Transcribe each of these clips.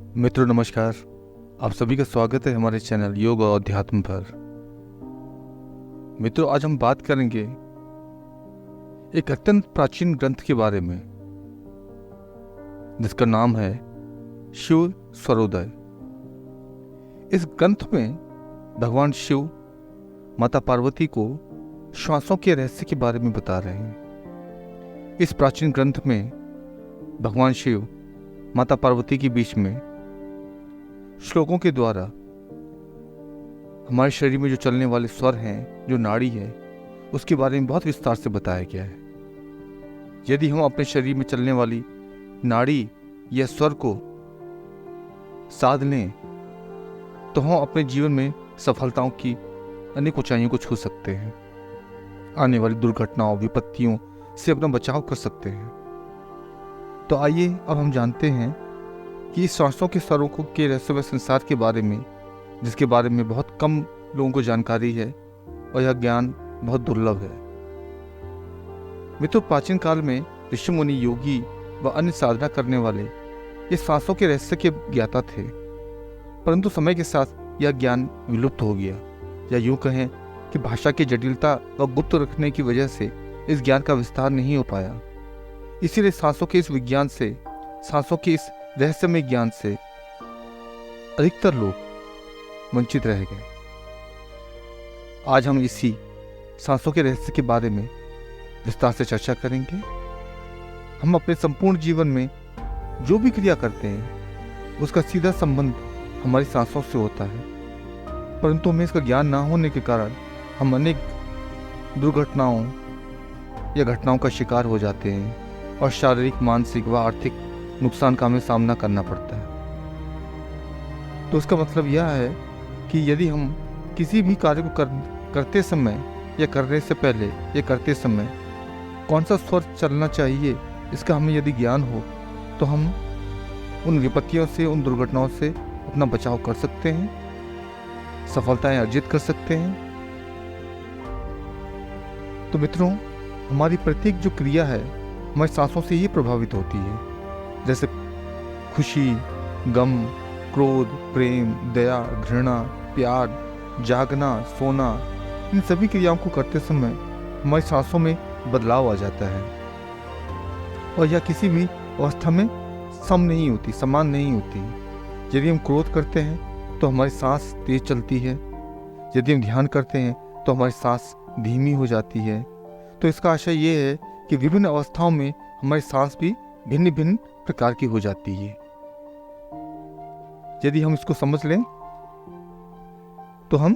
मित्रों नमस्कार। आप सभी का स्वागत है हमारे चैनल योग और अध्यात्म पर। मित्रों, आज हम बात करेंगे एक अत्यंत प्राचीन ग्रंथ के बारे में जिसका नाम है शिव स्वरोदय। इस ग्रंथ में भगवान शिव माता पार्वती को श्वासों के रहस्य के बारे में बता रहे हैं। इस प्राचीन ग्रंथ में भगवान शिव माता पार्वती के बीच में श्लोकों के द्वारा हमारे शरीर में जो चलने वाले स्वर हैं, जो नाड़ी है, उसके बारे में बहुत विस्तार से बताया गया है। यदि हम अपने शरीर में चलने वाली नाड़ी या स्वर को साध लें तो हम अपने जीवन में सफलताओं की अनेक ऊंचाइयों को छू सकते हैं। आने वाली दुर्घटनाओं, विपत्तियों से अपना बचाव कर सकते हैं। तो आइए अब हम जानते हैं कि श्वासों के स्वरों के रहस्यमय संसार के बारे में, जिसके बारे में बहुत कम लोगों को जानकारी है और यह ज्ञान बहुत दुर्लभ है। मित्रों, प्राचीन काल में ऋषि मुनि, योगी व अन्य साधना करने वाले ये श्वासों के रहस्य के ज्ञाता थे, परंतु समय के साथ यह ज्ञान विलुप्त हो गया, या यूं कहें कि भाषा की जटिलता व गुप्त रखने की वजह से इस ज्ञान का विस्तार नहीं हो पाया। इसीलिए सांसों के इस विज्ञान से, सांसों के इस रहस्यमय ज्ञान से अधिकतर लोग वंचित रह गए। आज हम इसी सांसों के रहस्य के बारे में विस्तार से चर्चा करेंगे। हम अपने संपूर्ण जीवन में जो भी क्रिया करते हैं उसका सीधा संबंध हमारी सांसों से होता है, परंतु हमें इसका ज्ञान ना होने के कारण हम अनेक दुर्घटनाओं या घटनाओं का शिकार हो जाते हैं और शारीरिक, मानसिक व आर्थिक नुकसान का हमें सामना करना पड़ता है। तो इसका मतलब यह है कि यदि हम किसी भी कार्य को करते समय या करने से पहले या करते समय कौन सा स्वर चलना चाहिए, इसका हमें यदि ज्ञान हो तो हम उन विपत्तियों से, उन दुर्घटनाओं से अपना बचाव कर सकते हैं, सफलताएं अर्जित कर सकते हैं। तो मित्रों, हमारी प्रत्येक जो क्रिया है हमारी सांसों से ही प्रभावित होती है। जैसे खुशी, गम, क्रोध, प्रेम, दया, घृणा, प्यार, जागना, सोना, इन सभी क्रियाओं को करते समय हमारी सांसों में बदलाव आ जाता है और यह किसी भी अवस्था में सम नहीं होती, समान नहीं होती। यदि हम क्रोध करते हैं तो हमारी सांस तेज चलती है, यदि हम ध्यान करते हैं तो हमारी सांस धीमी हो जाती है। तो इसका आशय ये है कि विभिन्न अवस्थाओं में हमारी सांस भी भिन्न भिन्न प्रकार की हो जाती है। यदि हम इसको समझ लें तो हम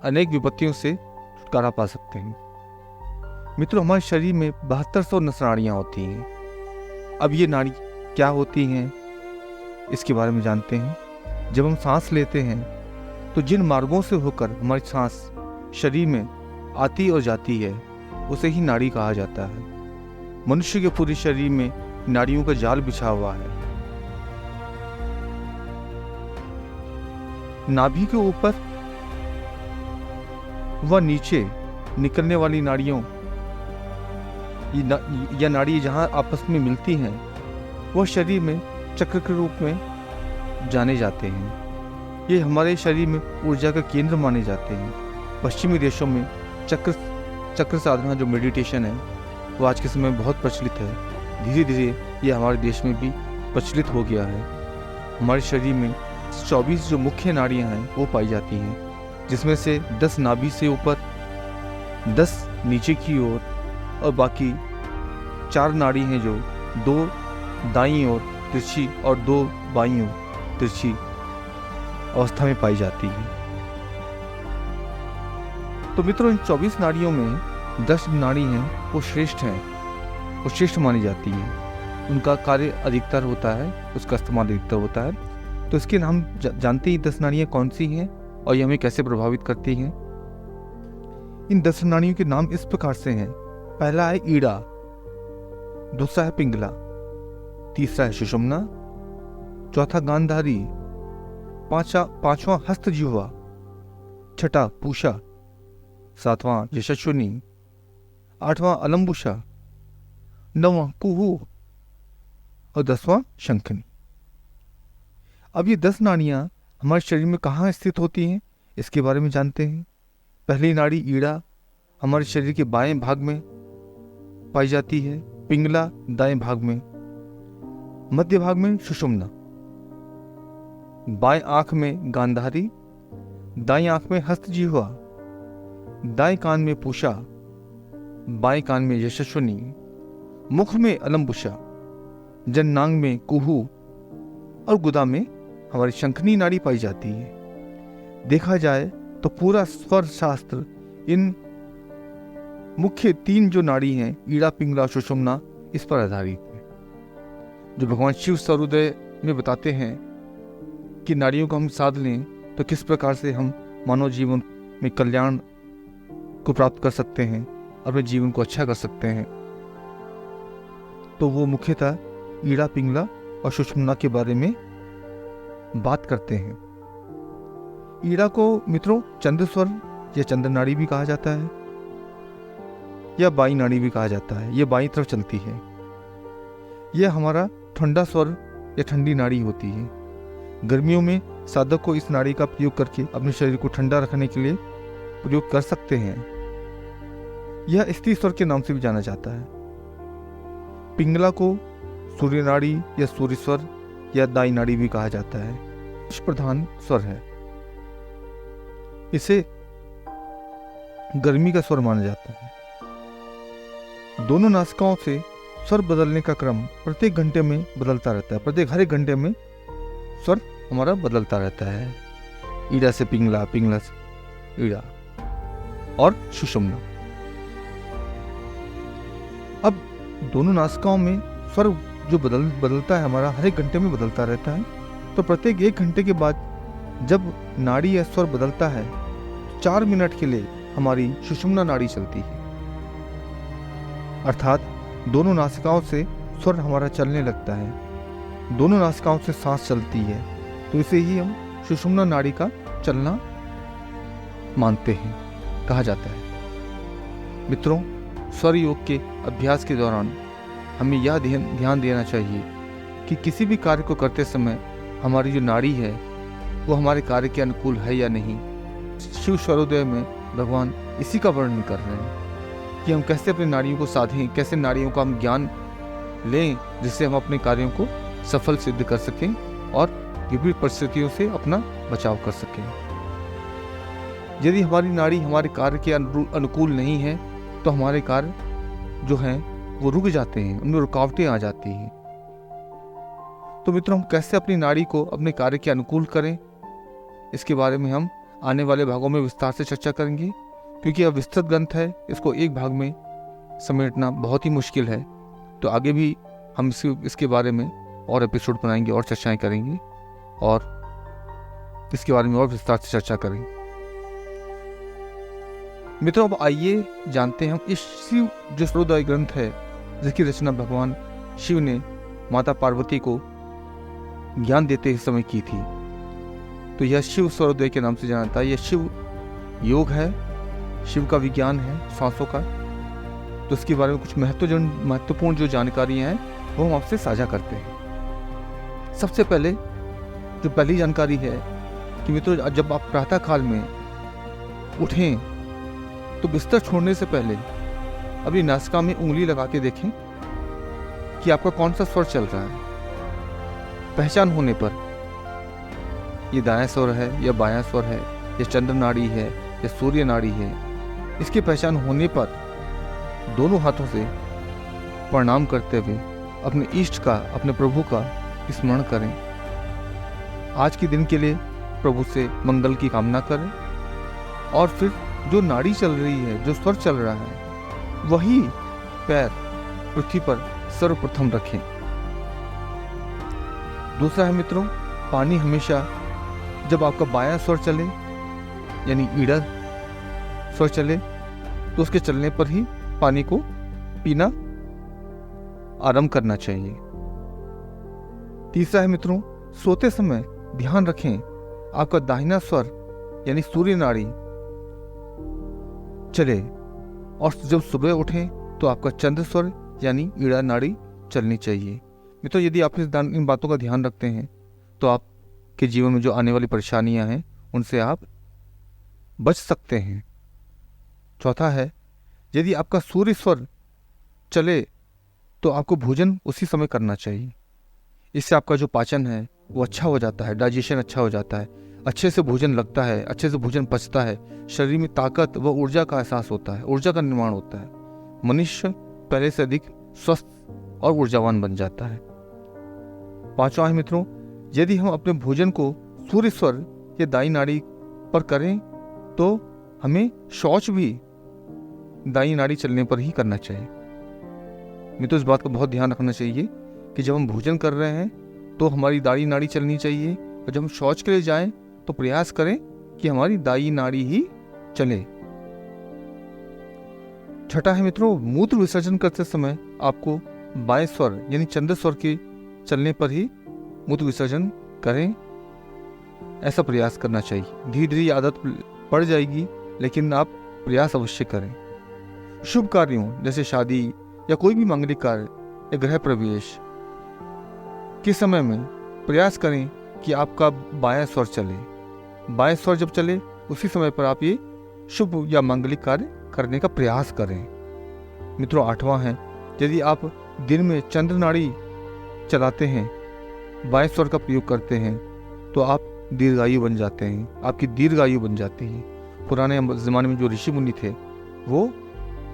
अनेक विपत्तियों से छुटकारा पा सकते हैं। मित्रों, हमारे शरीर में 7200 नसनाड़ियां होती हैं। अब ये नाड़ी क्या होती हैं, इसके बारे में जानते हैं। जब हम सांस लेते हैं तो जिन मार्गों से होकर हमारी सांस शरीर में आती और जाती है उसे ही नाड़ी कहा जाता है। मनुष्य के पूरे शरीर में नाड़ियों का जाल बिछा हुआ है। नाभि के ऊपर व नीचे निकलने वाली नाड़ियों या नाड़ी जहां आपस में मिलती हैं वह शरीर में चक्र के रूप में जाने जाते हैं। ये हमारे शरीर में ऊर्जा का केंद्र माने जाते हैं। पश्चिमी देशों में चक्र साधना, जो मेडिटेशन है, वो आज के समय में बहुत प्रचलित है। धीरे धीरे ये हमारे देश में भी प्रचलित हो गया है। हमारे शरीर में 24 जो मुख्य नाड़ियां हैं वो पाई जाती हैं, जिसमें से 10 नाभि से ऊपर, 10 नीचे की ओर और बाकी 4 नाड़ी हैं जो 2 दाईं ओर तिरछी और 2 बाईं ओर तिरछी अवस्था में पाई जाती है। तो मित्रों, इन 24 नाड़ियों में 10 नाड़ी हैं वो श्रेष्ठ हैं, वो श्रेष्ठ मानी जाती है। उनका कार्य अधिकतर होता है, उसका इस्तेमाल अधिकतर होता है। तो इसके नाम जानते ही 10 नाड़ियाँ कौन सी हैं और ये हमें कैसे प्रभावित करती हैं। इन 10 नाड़ियों के नाम इस प्रकार से हैं। पहला है ईड़ा, दूसरा है पिंगला, तीसरा है सुषुम्ना, चौथा गांधारी, पांचवा हस्तजिह्वा, छठा पूषा, सातवां यशस्विनी, आठवां अलंबुषा, 9वां कुहू और 10वां शंखनी। अब ये 10 नाड़ियाँ हमारे शरीर में कहाँ स्थित होती हैं, इसके बारे में जानते हैं। पहली नाड़ी ईड़ा हमारे शरीर के बाएं भाग में पाई जाती है, पिंगला दाएं भाग में, मध्य भाग में सुषुम्ना, बाएं आंख में गांधारी, दाएं आंख में हस्तजिह्वा, दाएं कान में पूषा, बाएं कान में यशस्विनी, मुख में अलम्बुषा, जननांग में कुहू और गुदा में हमारी शंखनी नाड़ी पाई जाती है। देखा जाए तो पूरा स्वर शास्त्र इन मुख्य 3 जो नाड़ी हैं, ईड़ा, पिंगला, सुषुम्ना, इस पर आधारित है। जो भगवान शिव सर्वोदय में बताते हैं कि नाड़ियों को हम साध लें तो किस प्रकार से हम मानव जीवन में कल्याण को प्राप्त कर सकते हैं, अपने जीवन को अच्छा कर सकते हैं, तो वो मुख्यतः ईड़ा, पिंगला और सुषुम्ना के बारे में बात करते हैं। ईड़ा को मित्रों चंद्र स्वर या चंद्र नाड़ी भी कहा जाता है, या बाई नाड़ी भी कहा जाता है। यह बाई तरफ चलती है। यह हमारा ठंडा स्वर या ठंडी नाड़ी होती है। गर्मियों में साधक को इस नाड़ी का प्रयोग करके अपने शरीर को ठंडा रखने के लिए प्रयोग कर सकते हैं। यह स्त्री स्वर के नाम से भी जाना जाता है। पिंगला को सूर्य नाड़ी या सूर्य स्वर या दाई नाड़ी भी कहा जाता है। पुरुष प्रधान स्वर है, इसे गर्मी का स्वर माना जाता है। दोनों नासिकाओं से स्वर बदलने का क्रम प्रत्येक घंटे में बदलता रहता है। प्रत्येक हर एक घंटे में स्वर हमारा बदलता रहता है। ईड़ा से पिंगला, पिंगला से ईड़ा और सुषुम्ना। अब दोनों नासिकाओं में स्वर जो बदलता है, हमारा हर एक घंटे में बदलता रहता है। तो प्रत्येक 1 घंटे के बाद जब नाड़ी या स्वर बदलता है, 4 मिनट के लिए हमारी सुषुम्ना नाड़ी चलती है, अर्थात दोनों नासिकाओं से स्वर हमारा चलने लगता है। दोनों नासिकाओं से सांस चलती है, तो इसे ही हम सुषुम्ना नाड़ी का चलना मानते हैं, कहा जाता है। मित्रों, स्वर योग के अभ्यास के दौरान हमें यह ध्यान देना चाहिए कि किसी भी कार्य को करते समय हमारी जो नाड़ी है वो हमारे कार्य के अनुकूल है या नहीं। शिव सर्वोदय में भगवान इसी का वर्णन कर रहे हैं कि हम कैसे अपनी नाड़ियों को साधें, कैसे नाड़ियों का हम ज्ञान लें जिससे हम अपने कार्यों को सफल सिद्ध कर सकें और विपरीत परिस्थितियों से अपना बचाव कर सकें। यदि हमारी नाड़ी हमारे कार्य के अनुकूल नहीं है तो हमारे कार्य जो हैं वो रुक जाते हैं, उनमें रुकावटें आ जाती हैं। तो मित्रों, हम कैसे अपनी नाड़ी को अपने कार्य के अनुकूल करें, इसके बारे में हम आने वाले भागों में विस्तार से चर्चा करेंगे, क्योंकि यह विस्तृत ग्रंथ है, इसको एक भाग में समेटना बहुत ही मुश्किल है। तो आगे भी हम इसके बारे में और एपिसोड बनाएंगे और चर्चाएं करेंगे और इसके बारे में और विस्तार से चर्चा करेंगे। मित्रों, अब आइए जानते हैं हम इस शिव जो सर्वोदय ग्रंथ है, जिसकी रचना भगवान शिव ने माता पार्वती को ज्ञान देते समय की थी। तो यह शिव सर्वोदय के नाम से जाना जाता है। यह शिव योग है, शिव का विज्ञान है, सांसों का। तो इसके बारे में कुछ महत्वपूर्ण जो जानकारियां हैं वो हम आपसे साझा करते हैं। सबसे पहले जो पहली जानकारी है कि मित्रों, जब आप प्रातः काल में उठें तो बिस्तर छोड़ने से पहले अपनी नासिका में उंगली लगा के देखें कि आपका कौन सा स्वर चल रहा है। पहचान होने पर ये दायां स्वर है या बायां स्वर है या चंद्र नाड़ी है या सूर्य नाड़ी है, इसकी पहचान होने पर दोनों हाथों से प्रणाम करते हुए अपने इष्ट का, अपने प्रभु का स्मरण करें। आज के दिन के लिए प्रभु से मंगल की कामना करें और फिर जो नाड़ी चल रही है, जो स्वर चल रहा है, वही पैर पृथ्वी पर सर्वप्रथम रखें। दूसरा है मित्रों, पानी हमेशा जब आपका बायां स्वर चले यानी ईड़ा स्वर चले तो उसके चलने पर ही पानी को पीना आरंभ करना चाहिए। तीसरा है मित्रों, सोते समय ध्यान रखें आपका दाहिना स्वर यानी सूर्य नाड़ी चले और जब सुबह उठें तो आपका चंद्र स्वर यानी ईड़ा नाड़ी चलनी चाहिए। मित्रों, यदि आप इन बातों का ध्यान रखते हैं तो आप के जीवन में जो आने वाली परेशानियां हैं उनसे आप बच सकते हैं। चौथा है, यदि आपका सूर्य स्वर चले तो आपको भोजन उसी समय करना चाहिए। इससे आपका जो पाचन है वो अच्छा हो जाता है, डाइजेशन अच्छा हो जाता है, अच्छे से भोजन लगता है, अच्छे से भोजन पचता है, शरीर में ताकत व ऊर्जा का एहसास होता है, ऊर्जा का निर्माण होता है, मनुष्य पहले से अधिक स्वस्थ और ऊर्जावान बन जाता है। पांचवा है मित्रों, यदि हम अपने भोजन को सूर्य स्वर या दाई नाड़ी पर करें तो हमें शौच भी दाई नाड़ी चलने पर ही करना चाहिए। मित्रों, इस बात का बहुत ध्यान रखना चाहिए कि जब हम भोजन कर रहे हैं तो हमारी दाई नाड़ी चलनी चाहिए, और जब हम शौच के लिए जाएं तो प्रयास करें कि हमारी दाई नाड़ी ही चले। छठा है मित्रों, मूत्र विसर्जन करते समय आपको बाएं स्वर यानी चंद्र स्वर के चलने पर ही मूत्र विसर्जन करें, ऐसा प्रयास करना चाहिए। धीरे धीरे आदत पड़ जाएगी, लेकिन आप प्रयास अवश्य करें। शुभ कार्यों जैसे शादी या कोई भी मांगलिक कार्य या गृह प्रवेश के समय में प्रयास करें कि आपका बायां स्वर चले। बाएं स्वर जब चले उसी समय पर आप ये शुभ या मांगलिक कार्य करने का प्रयास करें। मित्रों, आठवां है, यदि आप दिन में चंद्र नाड़ी चलाते हैं, बाएं स्वर का प्रयोग करते हैं, तो आप दीर्घायु बन जाते हैं, आपकी दीर्घायु बन जाती है। पुराने ज़माने में जो ऋषि मुनि थे वो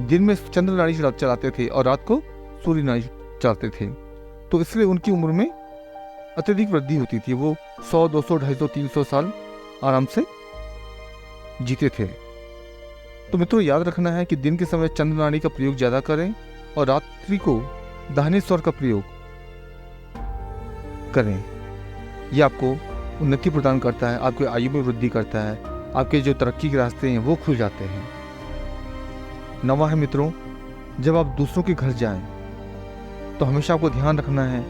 दिन में चंद्र नाड़ी चलाते थे और रात को सूर्य नाड़ी चलाते थे, तो इसलिए उनकी उम्र में अत्यधिक वृद्धि होती थी। वो 100, 200, 250, 300 साल आराम से जीते थे। तो मित्रों, याद रखना है कि दिन के समय चंद्र नाड़ी का प्रयोग ज़्यादा करें और रात्रि को दाहिने स्वर का प्रयोग करें। यह आपको उन्नति प्रदान करता है, आपके आयु में वृद्धि करता है, आपके जो तरक्की के रास्ते हैं वो खुल जाते हैं। नवा है मित्रों, जब आप दूसरों के घर जाएं तो हमेशा आपको ध्यान रखना है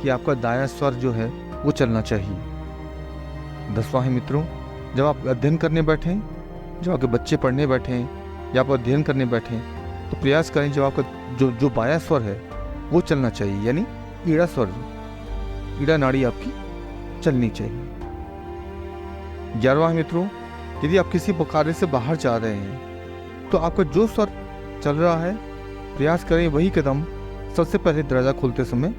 कि आपका दायां स्वर जो है वो चलना चाहिए। 10वां है मित्रों, जब आप अध्ययन करने बैठें, जब आपके बच्चे पढ़ने बैठें या आप अध्ययन करने बैठें, तो प्रयास करें जब आपका जो बायां स्वर है वो चलना चाहिए, यानी ईड़ा स्वर, ईड़ा नाड़ी आपकी चलनी चाहिए। 11वां है मित्रों, यदि आप किसी कार्य से बाहर जा रहे हैं तो आपका जो स्वर चल रहा है प्रयास करें वही कदम सबसे पहले दरवाज़ा खोलते समय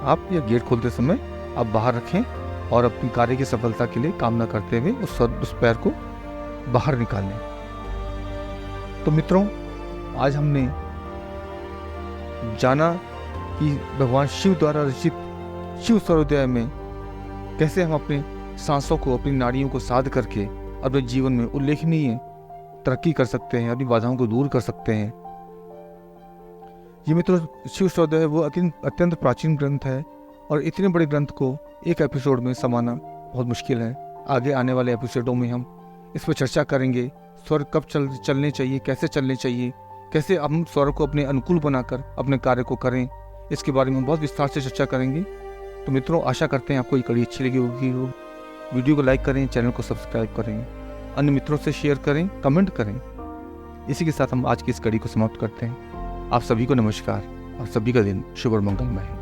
आप या गेट खोलते समय आप बाहर रखें और अपनी कार्य की सफलता के लिए कामना करते हुए उस पैर को बाहर निकालें। तो मित्रों, आज हमने जाना कि भगवान शिव द्वारा रचित शिव सर्वोदय में कैसे हम अपने सांसों को, अपनी नाड़ियों को साध करके अपने जीवन में उल्लेखनीय तरक्की कर सकते हैं, अपनी बाधाओं को दूर कर सकते हैं। ये मित्रों, शिव सर्वोदय वो अत्यंत प्राचीन ग्रंथ है और इतने बड़े ग्रंथ को एक एपिसोड में समाना बहुत मुश्किल है। आगे आने वाले एपिसोडों में हम इस पर चर्चा करेंगे, स्वर कब चलने चाहिए, कैसे चलने चाहिए, कैसे हम स्वर को अपने अनुकूल बनाकर अपने कार्य को करें, इसके बारे में बहुत विस्तार से चर्चा करेंगे। तो मित्रों, आशा करते हैं आपको ये कड़ी अच्छी लगी होगी। वीडियो को लाइक करें, चैनल को सब्सक्राइब करें, अन्य मित्रों से शेयर करें, कमेंट करें। इसी के साथ हम आज की इस कड़ी को समाप्त करते हैं। आप सभी को नमस्कार और सभी का दिन शुभ और मंगलमय है।